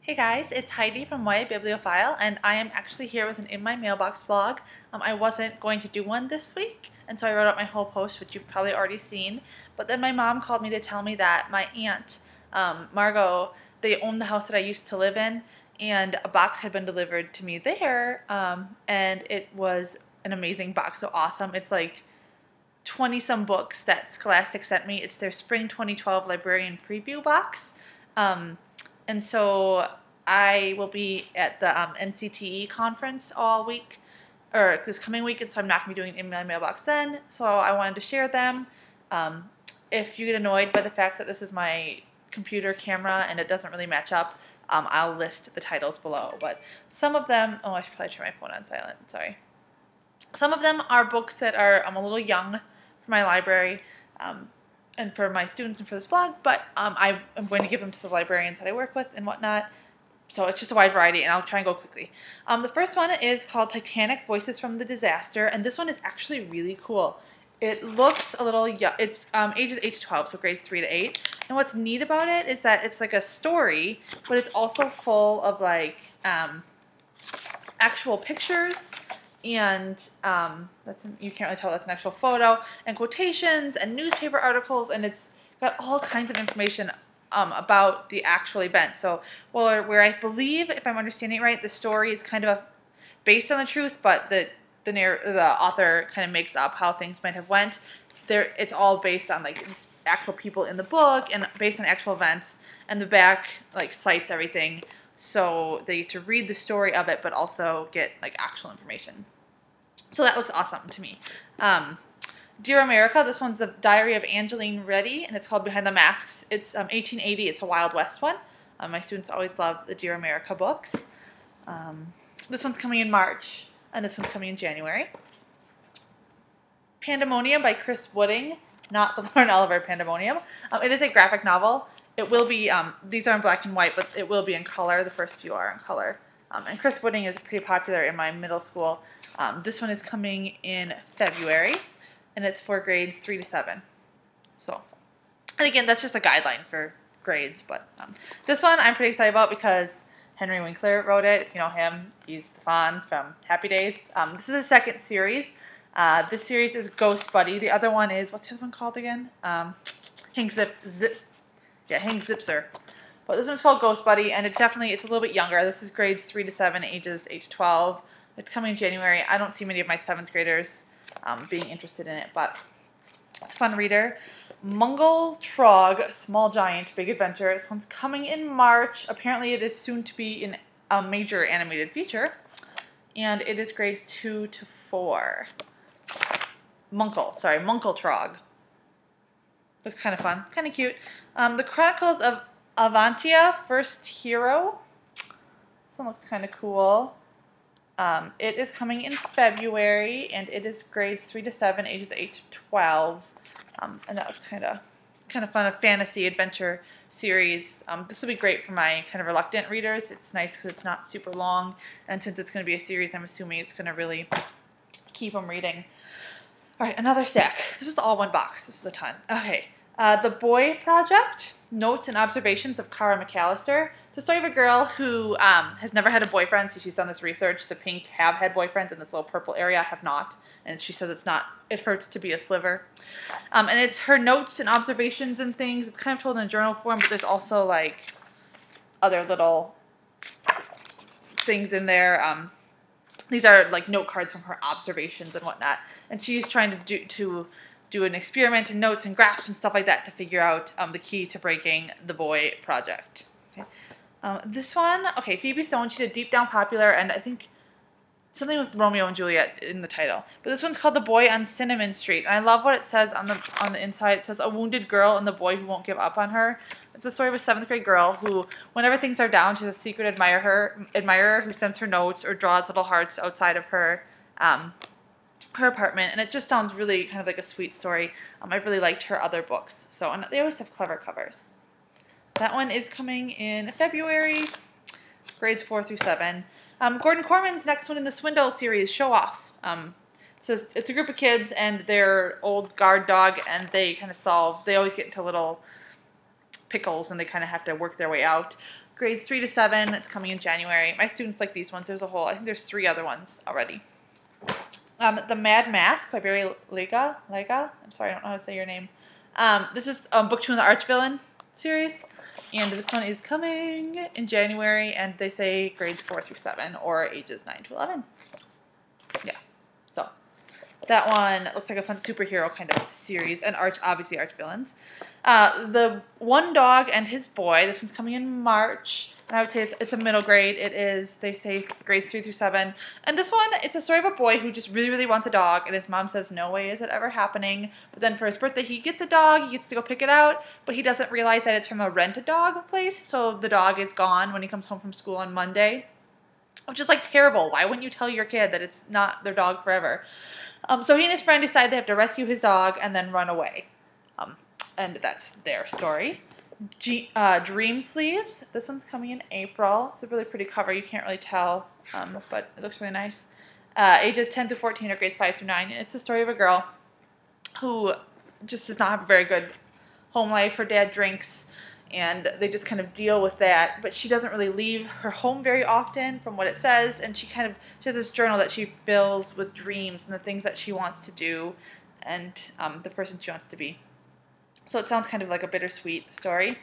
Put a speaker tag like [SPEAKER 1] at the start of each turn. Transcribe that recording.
[SPEAKER 1] Hey guys, it's Heidi from YA Bibliophile, and I am actually here with an In My Mailbox vlog. I wasn't going to do one this week, and so I wrote out my whole post, which you've probably already seen. But then my mom called me to tell me that my aunt, Margot, they owned the house that I used to live in, and a box had been delivered to me there, and it was an amazing box, so awesome. It's like 20-some books that Scholastic sent me. It's their Spring 2012 Librarian Preview box. And so I will be at the NCTE conference all week, or this coming week, and so I'm not going to be doing In My Mailbox then, so I wanted to share them. If you get annoyed by the fact that this is my computer camera and it doesn't really match up, I'll list the titles below. But some of them, oh, I should probably turn my phone on silent, sorry. Some of them are books that are a little young for my library, and for my students and for this blog, but I am going to give them to the librarians that I work with and whatnot. So it's just a wide variety, and I'll try and go quickly. The first one is called Titanic: Voices from the Disaster, and this one is actually really cool. It looks a little young. It's ages 8 to 12, so grades 3 to 8. And what's neat about it is that it's like a story, but it's also full of like actual pictures. And you can't really tell that's an actual photo, and quotations and newspaper articles, and it's got all kinds of information about the actual event. So, well, where I believe, if I'm understanding it right, the story is kind of based on the truth, but the author kind of makes up how things might have went. It's all based on like actual people in the book and based on actual events, and the back like cites everything. So they get to read the story of it, but also get like actual information. So that looks awesome to me. Dear America, this one's the Diary of Angeline Reddy, and it's called Behind the Masks. It's 1880. It's a Wild West one. My students always love the Dear America books. This one's coming in March, and this one's coming in January. Pandemonium by Chris Wooding, not the Lauren Oliver Pandemonium. It is a graphic novel. It will be, these are in black and white, but it will be in color. The first few are in color. And Chris Wooding is pretty popular in my middle school. This one is coming in February, and it's for grades 3 to 7. So, and again, that's just a guideline for grades, but this one I'm pretty excited about because Henry Winkler wrote it. If you know him, he's the Fonz from Happy Days. This is a second series. This series is Ghost Buddy. The other one is, what's the other one called again? Hank Zipser. But this one's called Ghost Buddy, and it's a little bit younger. This is grades 3 to 7, ages 8 to 12. It's coming in January. I don't see many of my 7th graders being interested in it, but it's a fun reader. Mungle Trog, Small Giant, Big Adventure. This one's coming in March. Apparently it is soon to be in a major animated feature, and it is grades 2 to 4. Munkle Trog. Looks kind of fun, kind of cute. The Chronicles of Avantia, First Hero. This one looks kind of cool. It is coming in February, and it is grades 3 to 7, ages 8 to 12. And that looks kind of fun, a fantasy adventure series. This will be great for my kind of reluctant readers. It's nice because it's not super long, and since it's going to be a series, I'm assuming it's going to really keep them reading. All right, another stack. This is all one box. This is a ton. Okay. The Boy Project, Notes and Observations of Cara McAllister. It's the story of a girl who has never had a boyfriend, so she's done this research. The pink have had boyfriends, and this little purple area have not. And she says it hurts to be a sliver. And it's her notes and observations and things. It's kind of told in a journal form, but there's also like other little things in there. These are like note cards from her observations and whatnot. And she's trying to do an experiment and notes and graphs and stuff like that to figure out the key to breaking the Boy Project. Okay. This one, okay, Phoebe Stone, she did Deep Down Popular, and I think something with Romeo and Juliet in the title. But this one's called The Boy on Cinnamon Street, and I love what it says on the inside. It says, a wounded girl and the boy who won't give up on her. It's the story of a 7th grade girl who, whenever things are down, she has a secret admirer who sends her notes or draws little hearts outside of her apartment, and it just sounds really kind of like a sweet story. I've really liked her other books, and they always have clever covers. That one is coming in February, grades 4 through 7. Gordon Corman's next one in the Swindle series, Show Off. Says it's a group of kids and their old guard dog, and they kind of they always get into little pickles, and they kind of have to work their way out. Grades 3 to 7, it's coming in January. My students like these ones. There's a whole, I think there's 3 other ones already. The Mad Mask by Barry Lega. I'm sorry, I don't know how to say your name. This is book 2 in the Archvillain series. And this one is coming in January, and they say grades 4 through 7, or ages 9 to 11. Yeah, so that one looks like a fun superhero kind of series, and obviously Archvillains. The One Dog and His Boy, this one's coming in March, and I would say it's a middle grade. It is, they say, grades 3 through 7. And this one, it's a story of a boy who just really, really wants a dog, and his mom says, no way is it ever happening. But then for his birthday, he gets a dog, he gets to go pick it out, but he doesn't realize that it's from a rent-a-dog place, so the dog is gone when he comes home from school on Monday. Which is like terrible. Why wouldn't you tell your kid that it's not their dog forever? So he and his friend decide they have to rescue his dog and then run away. And that's their story. Dream Sleeves. This one's coming in April. It's a really pretty cover. You can't really tell, but it looks really nice. Ages 10 to 14 or grades 5 through 9. And it's the story of a girl who just does not have a very good home life. Her dad drinks, and they just kind of deal with that. But she doesn't really leave her home very often, from what it says. And she has this journal that she fills with dreams and the things that she wants to do, and the person she wants to be. So it sounds kind of like a bittersweet story.